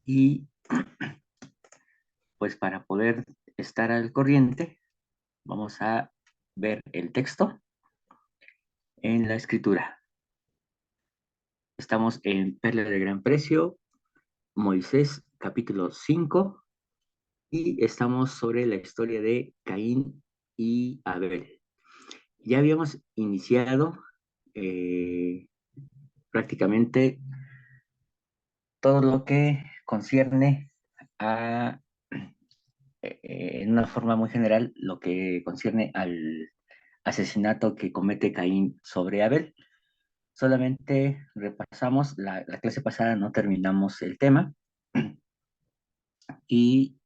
Y pues para poder estar al corriente, vamos a ver el texto en la escritura. Estamos en Perla de Gran Precio, Moisés capítulo 5, y estamos sobre la historia de Caín y Abel. Ya habíamos iniciado eh, prácticamente todo lo que concierne a, en una forma muy general, lo que concierne al asesinato que comete Caín sobre Abel. Solamente repasamos, la clase pasada no terminamos el tema y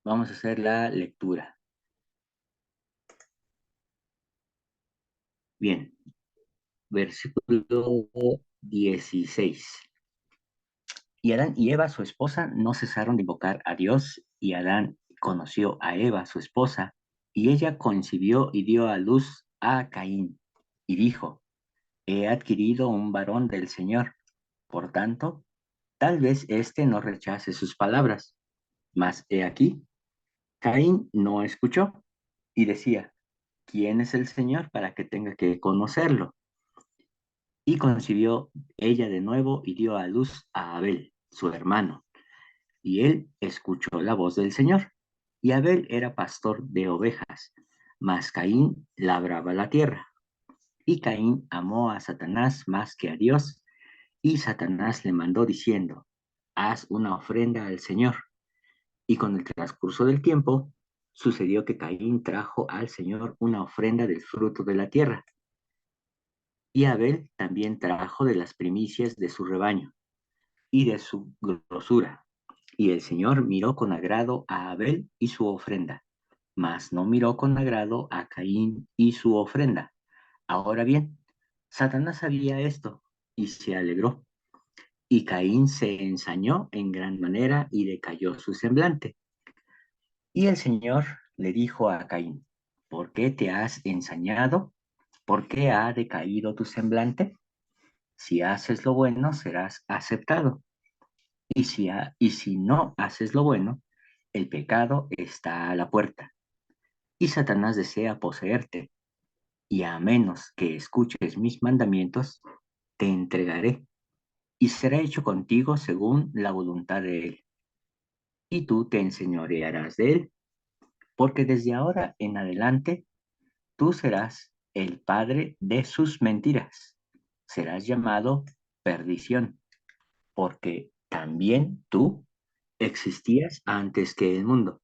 vamos a hacer la lectura. Bien, versículo 16. Y Adán y Eva, su esposa, no cesaron de invocar a Dios, y Adán conoció a Eva, su esposa, y ella concibió y dio a luz a Caín, y dijo, he adquirido un varón del Señor, por tanto, tal vez éste no rechace sus palabras. Mas he aquí, Caín no escuchó, y decía, ¿quién es el Señor para que tenga que conocerlo? Y concibió ella de nuevo y dio a luz a Abel, su hermano. Y él escuchó la voz del Señor. Y Abel era pastor de ovejas, mas Caín labraba la tierra. Y Caín amó a Satanás más que a Dios, y Satanás le mandó diciendo, haz una ofrenda al Señor. Y con el transcurso del tiempo, sucedió que Caín trajo al Señor una ofrenda del fruto de la tierra. Y Abel también trajo de las primicias de su rebaño y de su grosura. Y el Señor miró con agrado a Abel y su ofrenda, mas no miró con agrado a Caín y su ofrenda. Ahora bien, Satanás sabía esto y se alegró, y Caín se ensañó en gran manera y decayó su semblante. Y el Señor le dijo a Caín, ¿por qué te has ensañado? ¿Por qué ha decaído tu semblante? Si haces lo bueno, serás aceptado. Y si no haces lo bueno, el pecado está a la puerta. Y Satanás desea poseerte. Y a menos que escuches mis mandamientos, te entregaré. Y será hecho contigo según la voluntad de él. Y tú te enseñorearás de él, porque desde ahora en adelante tú serás el padre de sus mentiras. Serás llamado perdición, porque también tú existías antes que el mundo.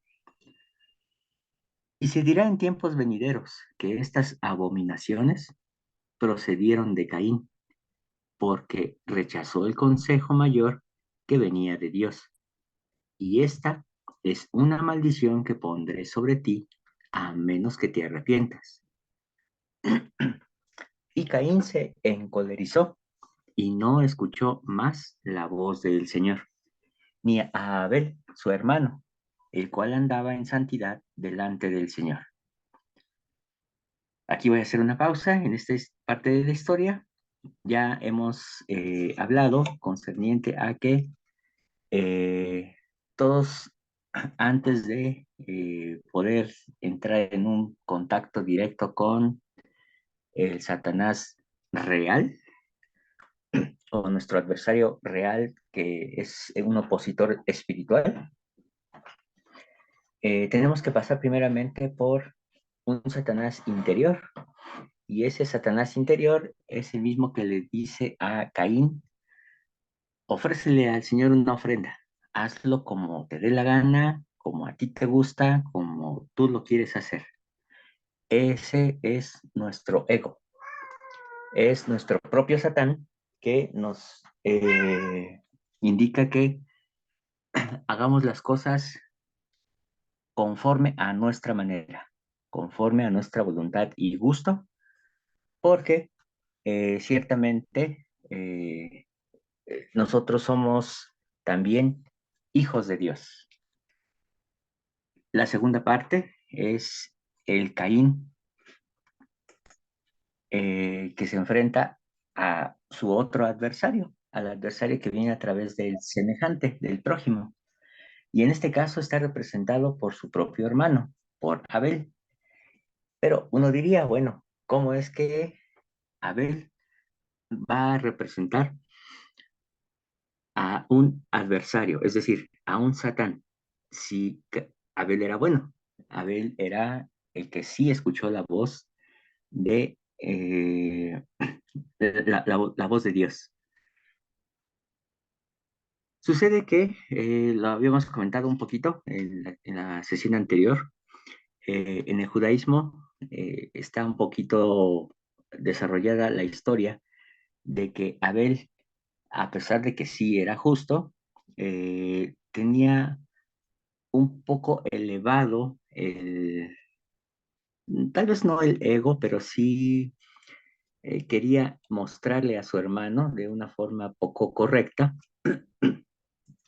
Y se dirá en tiempos venideros que estas abominaciones procedieron de Caín, porque rechazó el consejo mayor que venía de Dios. Y esta es una maldición que pondré sobre ti, a menos que te arrepientas. Y Caín se encolerizó y no escuchó más la voz del Señor, ni a Abel, su hermano, el cual andaba en santidad delante del Señor. Aquí voy a hacer una pausa en esta parte de la historia. Ya hemos hablado concerniente a que todos antes de poder entrar en un contacto directo con el Satanás real o nuestro adversario real, que es un opositor espiritual, tenemos que pasar primeramente por un Satanás interior. Y ese Satanás interior es el mismo que le dice a Caín, ofrécele al Señor una ofrenda, hazlo como te dé la gana, como a ti te gusta, como tú lo quieres hacer. Ese es nuestro ego, es nuestro propio Satán que nos indica que hagamos las cosas conforme a nuestra manera, conforme a nuestra voluntad y gusto, porque ciertamente nosotros somos también hijos de Dios. La segunda parte es el Caín que se enfrenta a su otro adversario, al adversario que viene a través del semejante, del prójimo. Y en este caso está representado por su propio hermano, por Abel. Pero uno diría, bueno, ¿cómo es que Abel va a representar a un adversario, es decir, a un Satán? Si Abel era bueno, Abel era el que sí escuchó la voz de la voz de Dios. Sucede que lo habíamos comentado un poquito en la sesión anterior. En el judaísmo está un poquito desarrollada la historia de que Abel, a pesar de que sí era justo, tenía un poco elevado tal vez no el ego, pero sí quería mostrarle a su hermano de una forma poco correcta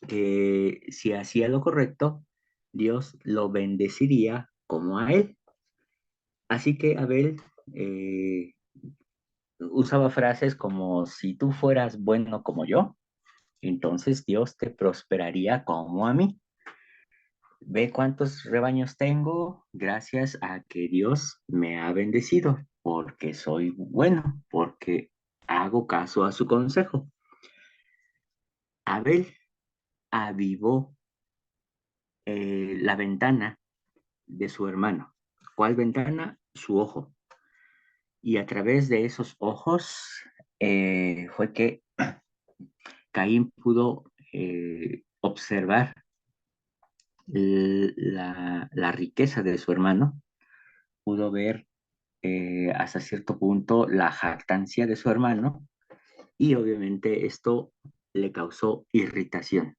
que si hacía lo correcto, Dios lo bendeciría como a él. Así que Abel eh, usaba frases como, si tú fueras bueno como yo, entonces Dios te prosperaría como a mí. Ve cuántos rebaños tengo gracias a que Dios me ha bendecido, porque soy bueno, porque hago caso a su consejo. Abel avivó la ventana de su hermano. ¿Cuál ventana? Su ojo. Y a través de esos ojos fue que Caín pudo observar la riqueza de su hermano, pudo ver hasta cierto punto la jactancia de su hermano y obviamente esto le causó irritación,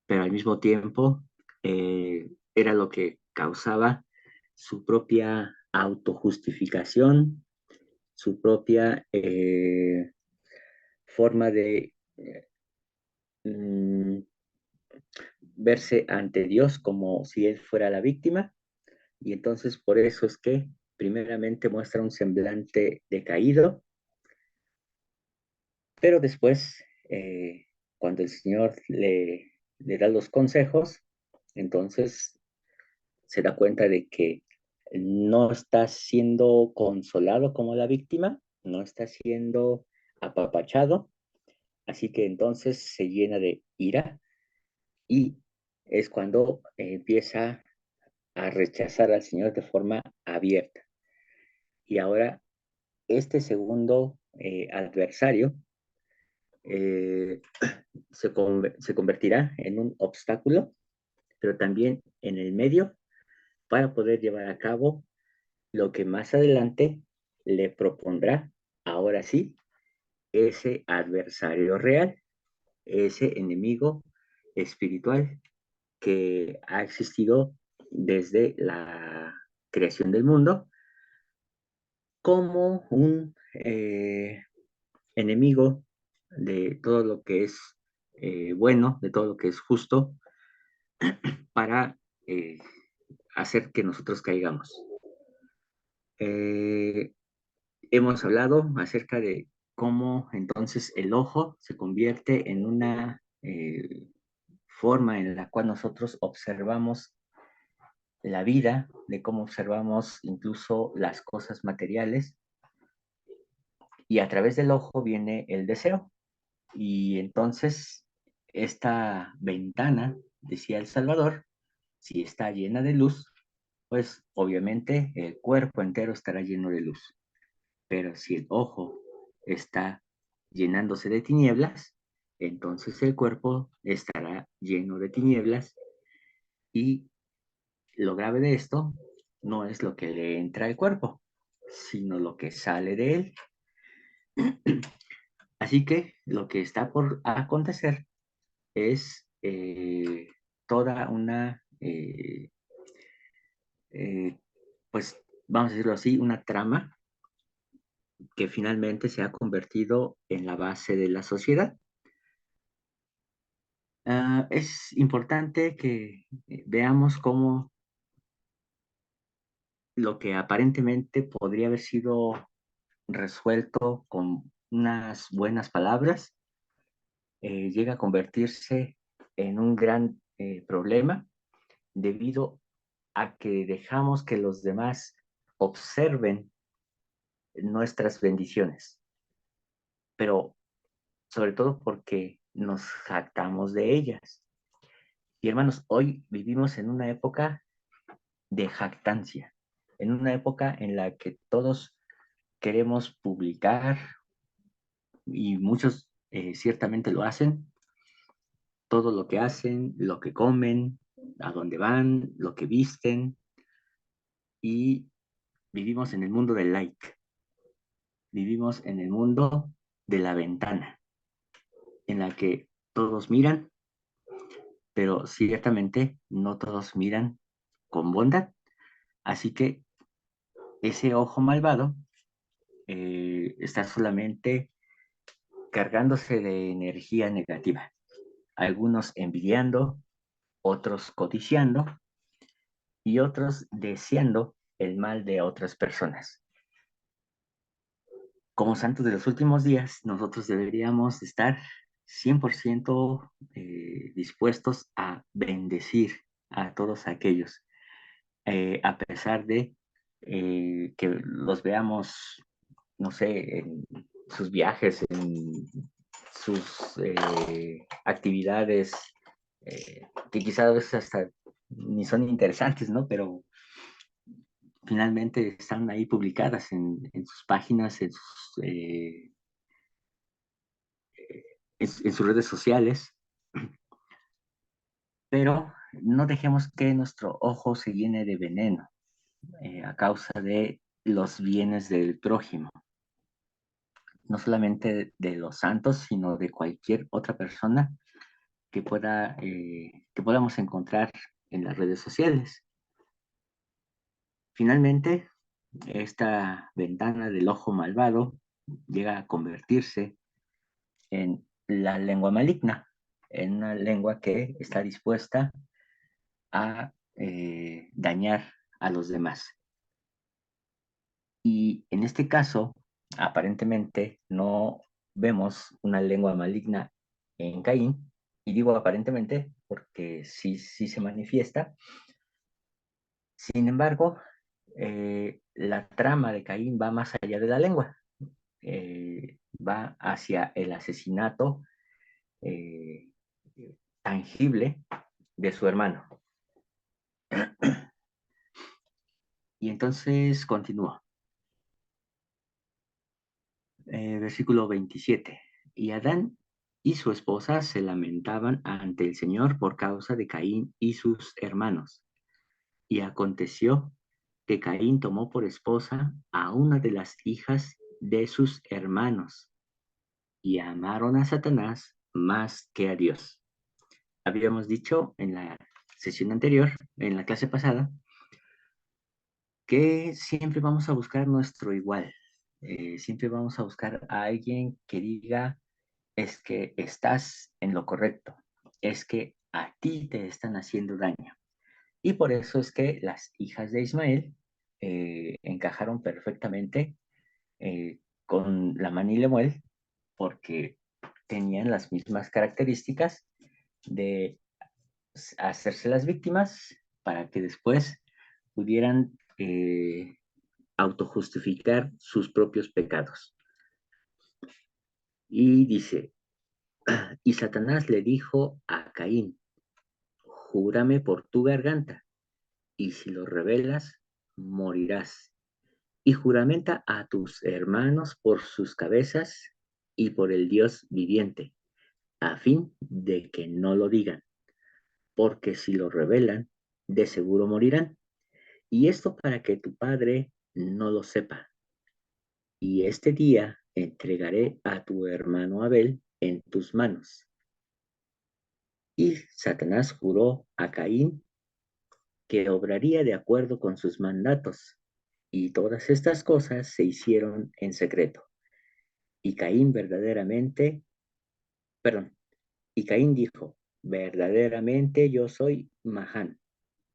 pero al mismo tiempo era lo que causaba su propia autojustificación, su propia forma de mm, verse ante Dios como si él fuera la víctima, y entonces por eso es que primeramente muestra un semblante decaído, pero después, cuando el Señor le da los consejos, entonces se da cuenta de que no está siendo consolado como la víctima, no está siendo apapachado, así que entonces se llena de ira y es cuando empieza a rechazar al Señor de forma abierta. Y ahora este segundo adversario eh, se convertirá en un obstáculo, pero también en el medio para poder llevar a cabo lo que más adelante le propondrá, ahora sí, ese adversario real, ese enemigo espiritual que ha existido desde la creación del mundo como un enemigo de todo lo que es bueno, de todo lo que es justo, para hacer que nosotros caigamos. Eh, hemos hablado acerca de cómo entonces el ojo se convierte en una forma en la cual nosotros observamos la vida, de cómo observamos incluso las cosas materiales, y a través del ojo viene el deseo. Y entonces esta ventana, decía el Salvador, si está llena de luz, pues obviamente el cuerpo entero estará lleno de luz. Pero si el ojo está llenándose de tinieblas, entonces el cuerpo estará lleno de tinieblas y lo grave de esto no es lo que le entra al cuerpo, sino lo que sale de él. Así que lo que está por acontecer es toda una, eh, pues vamos a decirlo así, una trama que finalmente se ha convertido en la base de la sociedad. Es importante que veamos cómo lo que aparentemente podría haber sido resuelto con unas buenas palabras, llega a convertirse en un gran problema debido a que dejamos que los demás observen nuestras bendiciones, pero sobre todo porque nos jactamos de ellas. Y hermanos, hoy vivimos en una época de jactancia, en una época en la que todos queremos publicar y muchos ciertamente lo hacen, todo lo que hacen, lo que comen, a dónde van, lo que visten, y vivimos en el mundo del like, vivimos en el mundo de la ventana, en la que todos miran, pero ciertamente no todos miran con bondad. Así que ese ojo malvado está solamente cargándose de energía negativa. Algunos envidiando, otros codiciando y otros deseando el mal de otras personas. Como santos de los últimos días, nosotros deberíamos estar 100% dispuestos a bendecir a todos aquellos, a pesar de que los veamos, no sé, en sus viajes, en sus actividades, que quizás a veces hasta ni son interesantes, ¿no? Pero finalmente están ahí publicadas en sus páginas, en sus redes sociales, pero no dejemos que nuestro ojo se llene de veneno a causa de los bienes del prójimo, no solamente de los santos, sino de cualquier otra persona que podamos encontrar en las redes sociales. Finalmente, esta ventana del ojo malvado llega a convertirse en la lengua maligna, en una lengua que está dispuesta a dañar a los demás. Y en este caso, aparentemente no vemos una lengua maligna en Caín, y digo aparentemente porque sí se manifiesta. Sin embargo, la trama de Caín va más allá de la lengua, va hacia el asesinato eh, tangible de su hermano. Y entonces continúa. Versículo 27. Y Adán y su esposa se lamentaban ante el Señor por causa de Caín y sus hermanos. Y aconteció que Caín tomó por esposa a una de las hijas de sus hermanos y amaron a Satanás más que a Dios. Habíamos dicho en la sesión anterior, en la clase pasada, que siempre vamos a buscar nuestro igual. Siempre vamos a buscar a alguien que diga, es que estás en lo correcto, es que a ti te están haciendo daño. Y por eso es que las hijas de Ismael encajaron perfectamente con Lamán y Lemuel, porque tenían las mismas características de hacerse las víctimas para que después pudieran autojustificar sus propios pecados. Y dice, y Satanás le dijo a Caín, júrame por tu garganta, y si lo revelas, morirás. Y juramenta a tus hermanos por sus cabezas y por el Dios viviente, a fin de que no lo digan, porque si lo revelan, de seguro morirán. Y esto para que tu padre no lo sepa. Y este día entregaré a tu hermano Abel en tus manos. Y Satanás juró a Caín que obraría de acuerdo con sus mandatos. Y todas estas cosas se hicieron en secreto. Y Caín verdaderamente, perdón, y Caín dijo, verdaderamente yo soy Mahán,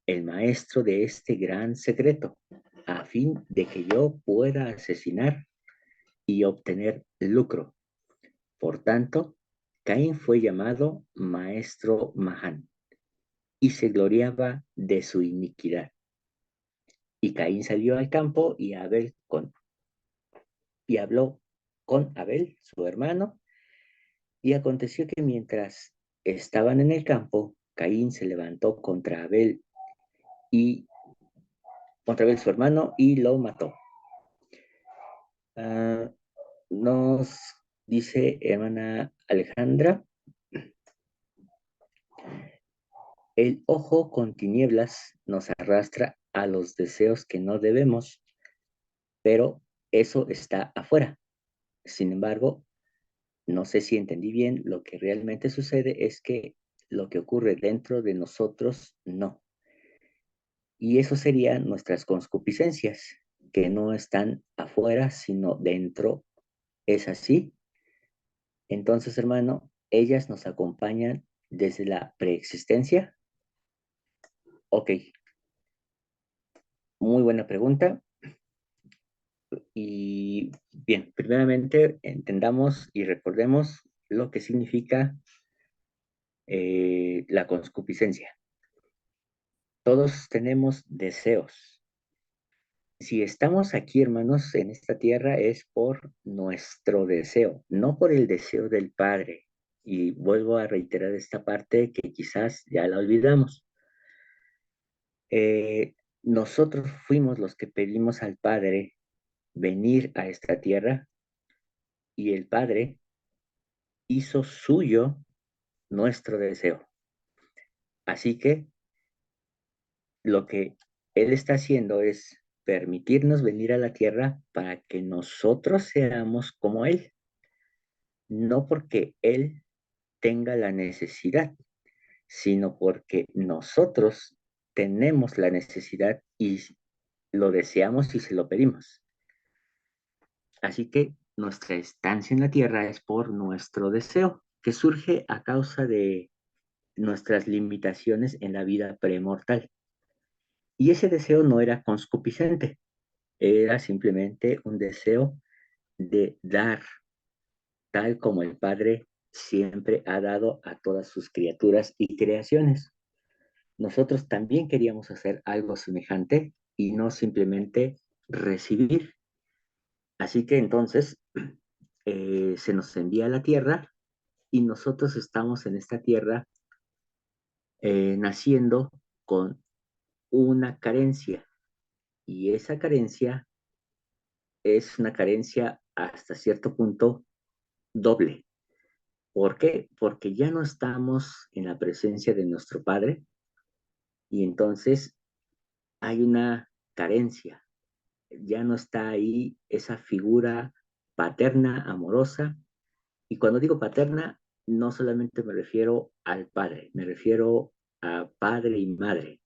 el maestro de este gran secreto, a fin de que yo pueda asesinar y obtener lucro. Por tanto, Caín fue llamado maestro Mahán y se gloriaba de su iniquidad. Y Caín salió al campo y habló con Abel, su hermano, y aconteció que mientras estaban en el campo, Caín se levantó y contra Abel su hermano y lo mató. Ah, nos dice hermana Alejandra, el ojo con tinieblas nos arrastra a los deseos que no debemos, pero eso está afuera. Sin embargo, no sé si entendí bien, lo que realmente sucede es que lo que ocurre dentro de nosotros no. Y eso serían nuestras concupiscencias, que no están afuera, sino dentro. ¿Es así? Entonces, hermano, ellas nos acompañan desde la preexistencia. Ok, muy buena pregunta. Y bien, primeramente entendamos y recordemos lo que significa la concupiscencia. Todos tenemos deseos. Si estamos aquí, hermanos, en esta tierra es por nuestro deseo, no por el deseo del Padre. Y vuelvo a reiterar esta parte que quizás ya la olvidamos. Eh, Nosotros fuimos los que pedimos al Padre venir a esta tierra y el Padre hizo suyo nuestro deseo. Así que lo que Él está haciendo es permitirnos venir a la tierra para que nosotros seamos como Él, no porque Él tenga la necesidad, sino porque nosotros tenemos la necesidad y lo deseamos y se lo pedimos. Así que nuestra estancia en la tierra es por nuestro deseo, que surge a causa de nuestras limitaciones en la vida premortal. Y ese deseo no era concupiscente, era simplemente un deseo de dar, tal como el Padre siempre ha dado a todas sus criaturas y creaciones. Nosotros también queríamos hacer algo semejante y no simplemente recibir. Así que entonces se nos envía a la tierra y nosotros estamos en esta tierra naciendo con una carencia y esa carencia es una carencia hasta cierto punto doble. ¿Por qué? Porque ya no estamos en la presencia de nuestro Padre y entonces hay una carencia. Ya no está ahí esa figura paterna, amorosa. Y cuando digo paterna, no solamente me refiero al Padre, me refiero a padre y madre.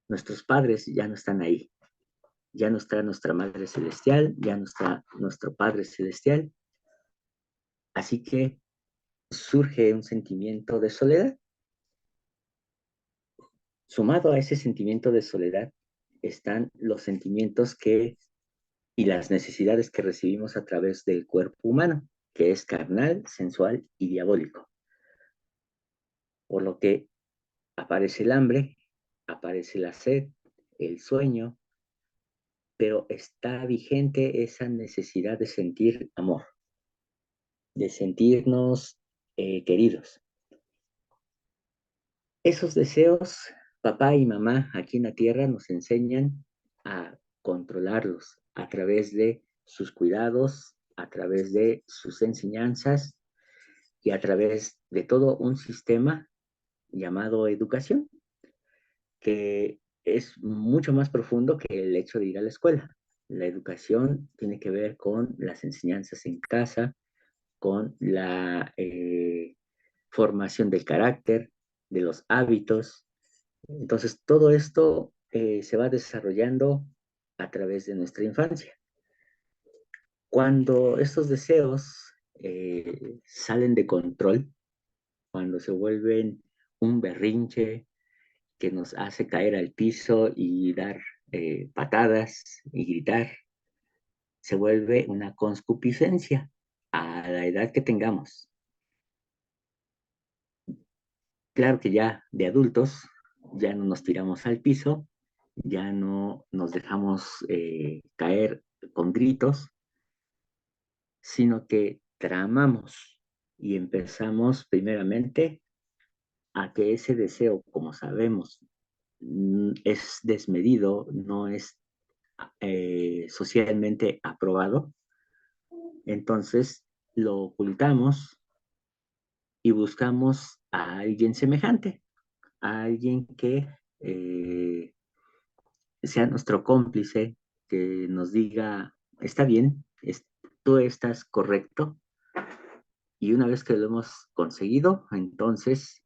Nuestros padres ya no están ahí. Ya no está nuestra Madre Celestial, ya no está nuestro Padre Celestial. Así que surge un sentimiento de soledad. Sumado a ese sentimiento de soledad están los sentimientos y las necesidades que recibimos a través del cuerpo humano, que es carnal, sensual y diabólico. Por lo que aparece el hambre, aparece la sed, el sueño, pero está vigente esa necesidad de sentir amor, de sentirnos queridos. Esos deseos, papá y mamá aquí en la tierra nos enseñan a controlarlos a través de sus cuidados, a través de sus enseñanzas y a través de todo un sistema llamado educación, que es mucho más profundo que el hecho de ir a la escuela. La educación tiene que ver con las enseñanzas en casa, con la formación del carácter, de los hábitos. Entonces, todo esto se va desarrollando a través de nuestra infancia. Cuando estos deseos salen de control, cuando se vuelven un berrinche que nos hace caer al piso y dar patadas y gritar, se vuelve una concupiscencia a la edad que tengamos. Claro que ya de adultos, ya no nos tiramos al piso, ya no nos dejamos caer con gritos, sino que tramamos y empezamos primeramente a que ese deseo, como sabemos, es desmedido, no es socialmente aprobado, entonces lo ocultamos y buscamos a alguien semejante, a alguien que sea nuestro cómplice, que nos diga, está bien, tú estás correcto, y una vez que lo hemos conseguido, entonces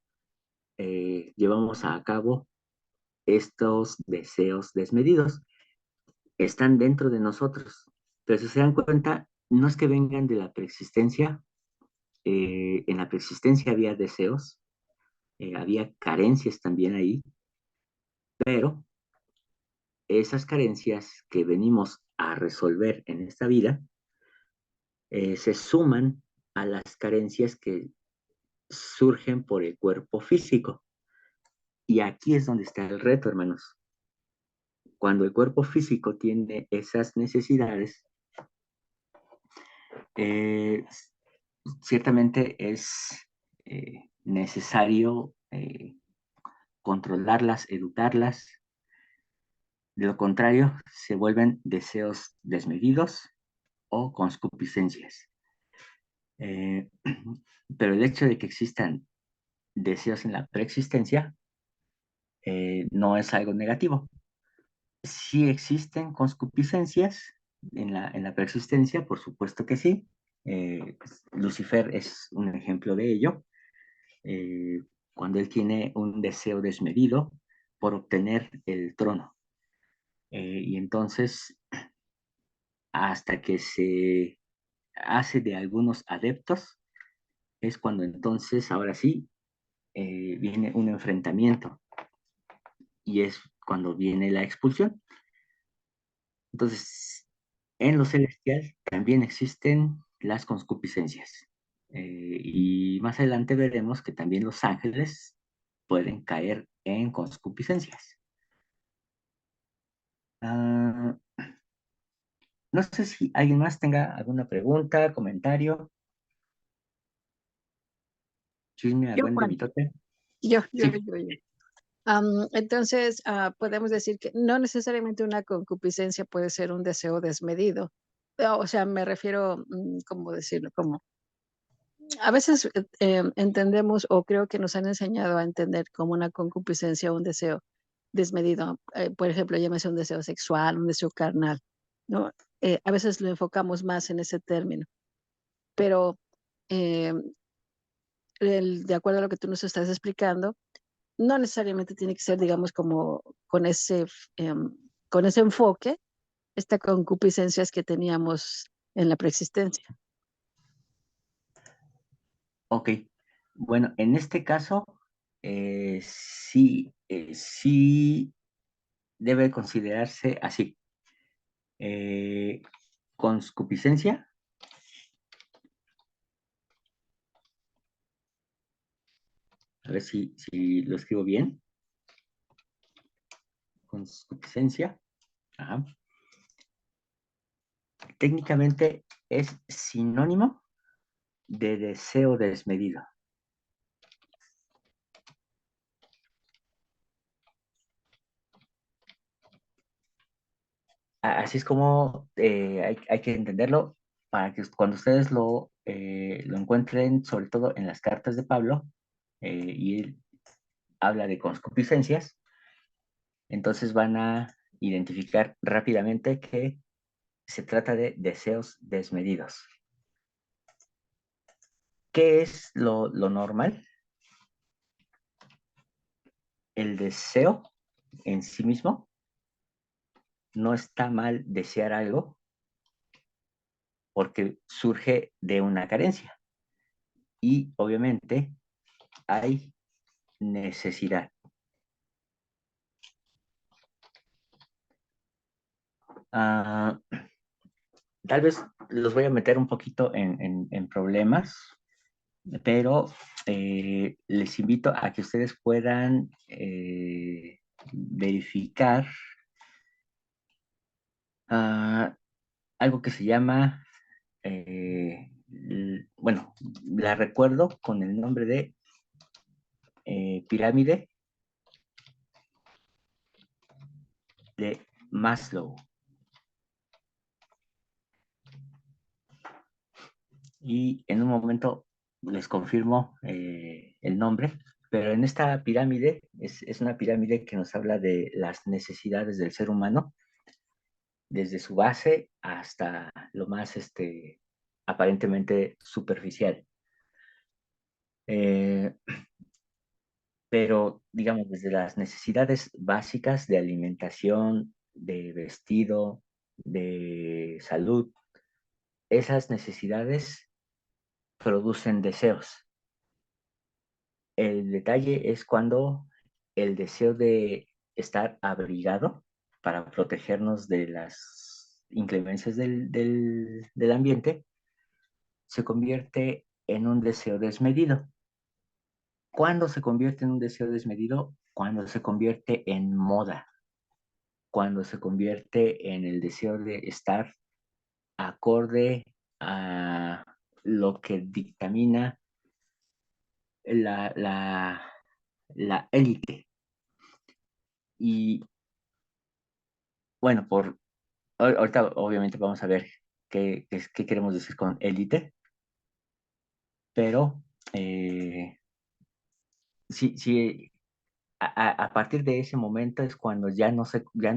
llevamos a cabo estos deseos desmedidos. Están dentro de nosotros, pero si se dan cuenta, no es que vengan de la preexistencia, en la preexistencia había deseos, había carencias también ahí, pero esas carencias que venimos a resolver en esta vida se suman a las carencias que surgen por el cuerpo físico. Y aquí es donde está el reto, hermanos. Cuando el cuerpo físico tiene esas necesidades, eh, ciertamente es necesario controlarlas, educarlas. De lo contrario, se vuelven deseos desmedidos o concupiscencias. Eh, pero el hecho de que existan deseos en la preexistencia no es algo negativo. Sí existen concupiscencias en la preexistencia, por supuesto que sí. Lucifer es un ejemplo de ello. Eh, Cuando él tiene un deseo desmedido por obtener el trono. Y entonces, hasta que se hace de algunos adeptos, es cuando entonces, ahora sí, viene un enfrentamiento y es cuando viene la expulsión. Entonces, en lo celestial también existen las concupiscencias. Y más adelante veremos que también los ángeles pueden caer en concupiscencias. Ah, no sé si alguien más tenga alguna pregunta, comentario, chisme, Yo, argüende, Juan, mitote. yo, yo, Sí, yo, yo. Entonces, podemos decir que no necesariamente una concupiscencia puede ser un deseo desmedido. O sea, me refiero, ¿cómo decirlo? Como a veces entendemos o creo que nos han enseñado a entender como una concupiscencia un deseo desmedido. Por ejemplo, llámese un deseo sexual, un deseo carnal, ¿no? A veces lo enfocamos más en ese término, pero eh, de acuerdo a lo que tú nos estás explicando, no necesariamente tiene que ser, digamos, como con ese enfoque, esta concupiscencias que teníamos en la preexistencia. ok. Bueno, en este caso, sí, sí debe considerarse así. Eh, Concupiscencia, a ver si lo escribo bien. Concupiscencia, ajá. Técnicamente es sinónimo de deseo desmedido. Así es como hay que entenderlo para que cuando ustedes lo encuentren, sobre todo en las cartas de Pablo, y él habla de concupiscencias, entonces van a identificar rápidamente que se trata de deseos desmedidos. ¿Qué es lo normal? El deseo en sí mismo. No está mal desear algo porque surge de una carencia y obviamente hay necesidad. Ah, tal vez los voy a meter un poquito en problemas pero les invito a que ustedes puedan verificar ah, algo que se llama, bueno, la recuerdo con el nombre de pirámide de Maslow. Y en un momento les confirmo el nombre, pero en esta pirámide es una pirámide que nos habla de las necesidades del ser humano, desde su base hasta lo más aparentemente superficial. Eh, pero, digamos, desde las necesidades básicas de alimentación, de vestido, de salud, esas necesidades producen deseos. El detalle es cuando el deseo de estar abrigado para protegernos de las inclemencias del ambiente se convierte en un deseo desmedido. ¿Cuándo se convierte en un deseo desmedido? Cuando se convierte en moda, cuando se convierte en el deseo de estar acorde a lo que dictamina la, la, la élite. Y bueno, ahorita obviamente vamos a ver qué queremos decir con élite, pero sí, a partir de ese momento es cuando ya no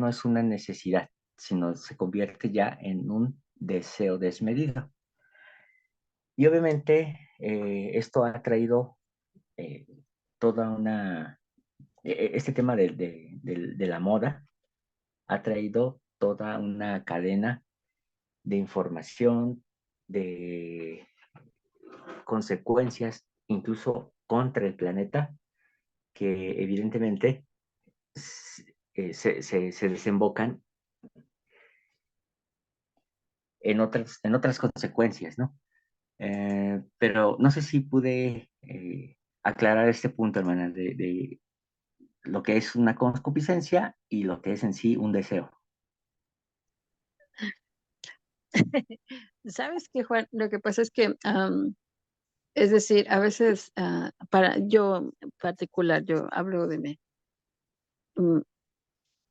es una necesidad, sino se convierte ya en un deseo desmedido. Y obviamente esto ha traído eh, toda una, este tema de la moda ha traído toda una cadena de información, de consecuencias, incluso contra el planeta, que evidentemente se desembocan en otras consecuencias, ¿no? Pero no sé si pude aclarar este punto, hermana, de lo que es una concupiscencia y lo que es en sí un deseo. ¿Sabes qué, Juan? Lo que pasa es que, es decir, a veces, para yo en particular, yo hablo de mí, mm,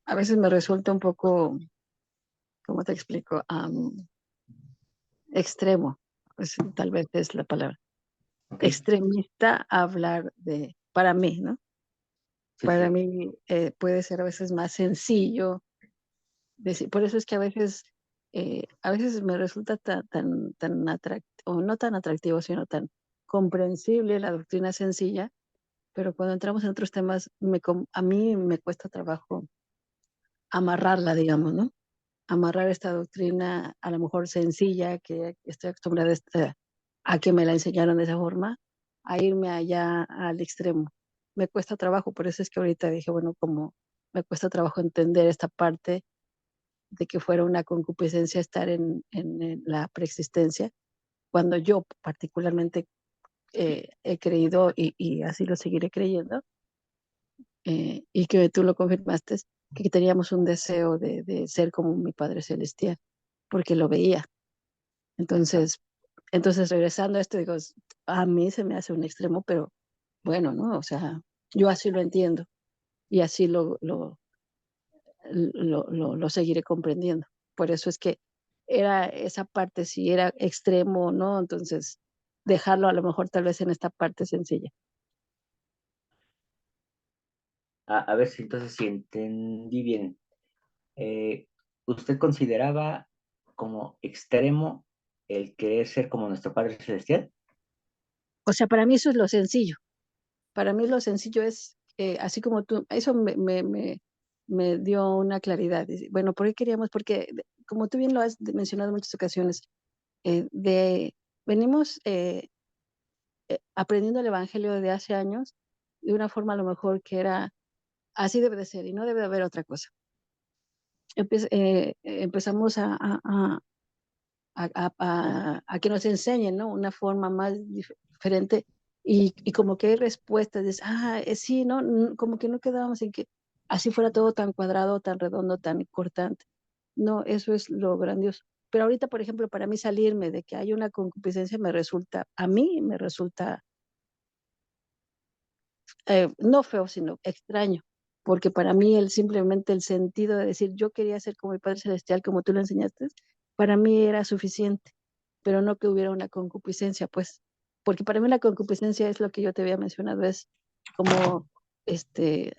a veces me resulta un poco, ¿cómo te explico? Extremo, pues, tal vez es la palabra. ¿Ok? Extremista hablar de, para mí, ¿no? Sí, Para sí. mí puede ser a veces más sencillo decir, por eso es que a veces me resulta tan atractivo, o no tan atractivo, sino tan comprensible la doctrina sencilla, pero cuando entramos en otros temas, a mí me cuesta trabajo amarrarla, digamos, ¿no? Amarrar esta doctrina a lo mejor sencilla, que estoy acostumbrada a que me la enseñaron de esa forma, a irme allá al extremo. Me cuesta trabajo, por eso es que ahorita dije, bueno, como me cuesta trabajo entender esta parte de que fuera una concupiscencia estar en la preexistencia, cuando yo particularmente he creído y así lo seguiré creyendo, y que tú lo confirmaste, que teníamos un deseo de ser como mi Padre Celestial, porque lo veía. Exacto. Entonces, regresando a esto, digo, a mí se me hace un extremo, pero bueno, ¿no? O sea, yo así lo entiendo y así lo seguiré comprendiendo. Por eso es que era esa parte, si era extremo o no, entonces dejarlo a lo mejor tal vez en esta parte sencilla. A ver si entonces si entendí bien. Eh, ¿Usted consideraba como extremo el querer ser como nuestro Padre Celestial? O sea, para mí eso es lo sencillo. Para mí lo sencillo es, así como tú, eso me dio una claridad. Bueno, ¿por qué queríamos? Porque como tú bien lo has mencionado en muchas ocasiones, venimos aprendiendo el Evangelio desde hace años de una forma a lo mejor que era, así debe de ser y no debe de haber otra cosa. Empezamos a que nos enseñen, ¿no? Una forma más diferente y como que hay respuestas, dices, sí, no, como que no quedábamos en que así fuera todo tan cuadrado, tan redondo, tan cortante. No, eso es lo grandioso. Pero ahorita, por ejemplo, para mí salirme de que hay una concupiscencia a mí me resulta no feo, sino extraño, porque para mí simplemente el sentido de decir yo quería ser como mi Padre Celestial, como tú lo enseñaste, para mí era suficiente, pero no que hubiera una concupiscencia, pues, porque para mí la concupiscencia es lo que yo te había mencionado, es como, te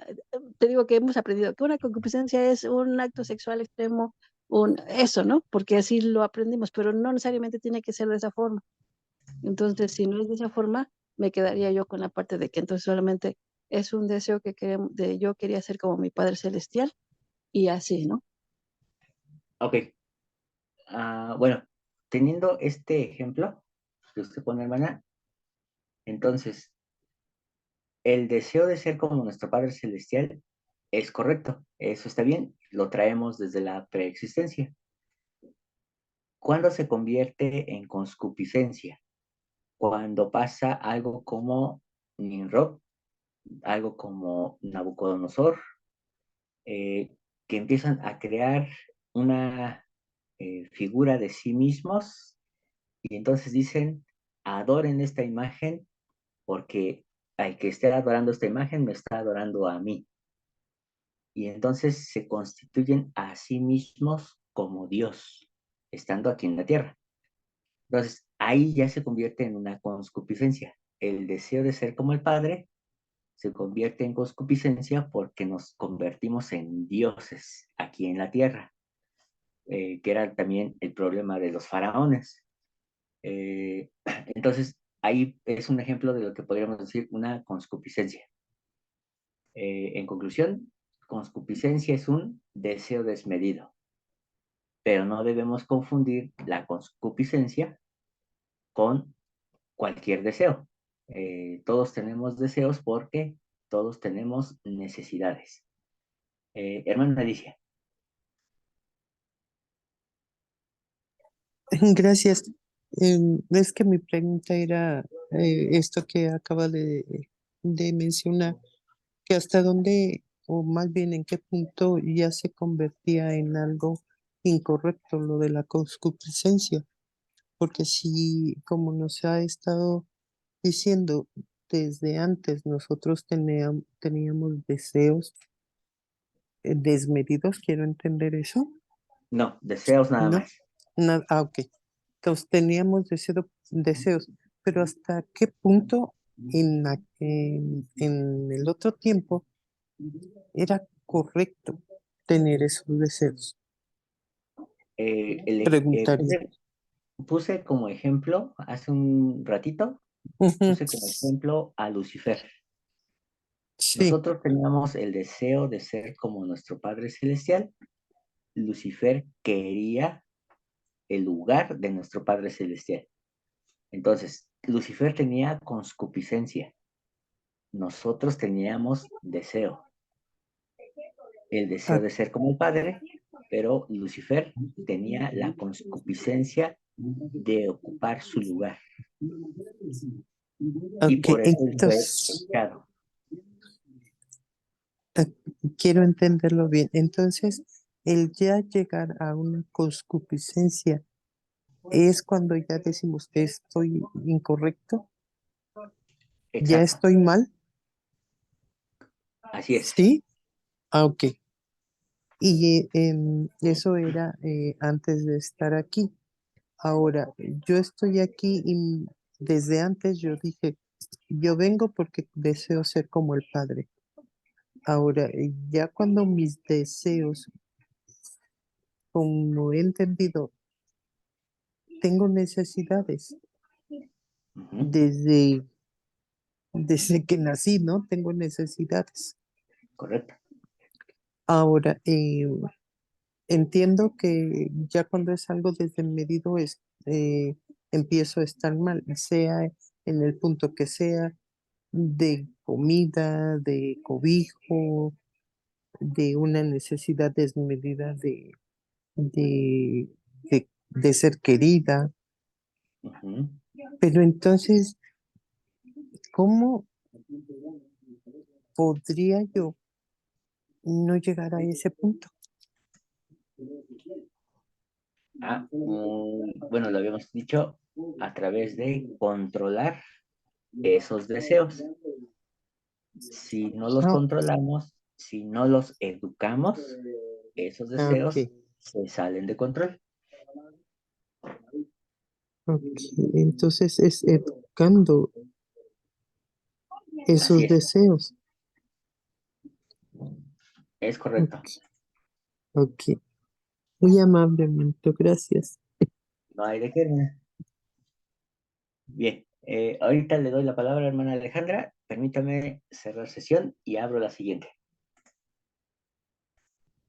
digo que hemos aprendido que una concupiscencia es un acto sexual extremo, eso, ¿no? Porque así lo aprendimos, pero no necesariamente tiene que ser de esa forma. Entonces, si no es de esa forma, me quedaría yo con la parte de que entonces solamente es un deseo que queremos, de yo quería ser como mi Padre Celestial y así, ¿no? Ok. Bueno, teniendo este ejemplo que usted pone, hermana, entonces, el deseo de ser como nuestro Padre Celestial es correcto, eso está bien, lo traemos desde la preexistencia. ¿Cuándo se convierte en concupiscencia? Cuando pasa algo como Nimrod, algo como Nabucodonosor, que empiezan a crear una figura de sí mismos y entonces dicen, adoren esta imagen porque al que esté adorando esta imagen me está adorando a mí. Y entonces se constituyen a sí mismos como Dios, estando aquí en la tierra. Entonces, ahí ya se convierte en una concupiscencia. El deseo de ser como el Padre se convierte en concupiscencia porque nos convertimos en dioses aquí en la tierra, que era también el problema de los faraones. Eh, entonces, ahí es un ejemplo de lo que podríamos decir una concupiscencia. En conclusión, concupiscencia es un deseo desmedido, pero no debemos confundir la concupiscencia con cualquier deseo. Todos tenemos deseos porque todos tenemos necesidades. Hermana Alicia. Gracias. Es que mi pregunta era esto que acaba de mencionar, que hasta dónde, o más bien en qué punto ya se convertía en algo incorrecto lo de la concupiscencia, porque si, como nos ha estado diciendo desde antes, nosotros teníamos deseos desmedidos, quiero entender eso, No, deseos nada ¿no? más. Ok. Entonces teníamos deseos, pero ¿hasta qué punto en el otro tiempo era correcto tener esos deseos? Preguntaría. Puse como ejemplo, hace un ratito, Ujú. puse como ejemplo a Lucifer. Sí, Nosotros teníamos el deseo de ser como nuestro Padre Celestial. Lucifer quería el lugar de nuestro Padre Celestial. Entonces, Lucifer tenía concupiscencia. Nosotros teníamos deseo. El deseo ah, de ser como el Padre, pero Lucifer tenía la concupiscencia de ocupar su lugar. Y ok, por eso él fue entonces echado. ah, quiero entenderlo bien. Entonces, el ya llegar a una concupiscencia es cuando ya decimos que estoy incorrecto, ya Exacto, estoy mal, así es. ¿sí? Ah, ok. Y eso era antes de estar aquí. Ahora, yo estoy aquí y desde antes yo dije, yo vengo porque deseo ser como el Padre. Ahora, ya cuando mis deseos, como he entendido, tengo necesidades Ujú, desde que nací, ¿no? Tengo necesidades. correcto. Ahora, entiendo que ya cuando es algo desmedido empiezo a estar mal, sea en el punto que sea, de comida, de cobijo, de una necesidad desmedida de, de ser querida. Ujú. Pero entonces, ¿cómo podría yo no llegar a ese punto? Bueno, lo habíamos dicho a través de controlar esos deseos. Si no los Ah, controlamos, si no los educamos, esos deseos ok, se salen de control. ok. Entonces es educando Así esos deseos. es correcto. Ok, ok. Muy amablemente, gracias. No hay de qué. Bien, ahorita le doy la palabra a hermana Alejandra. Permítame cerrar sesión y abro la siguiente.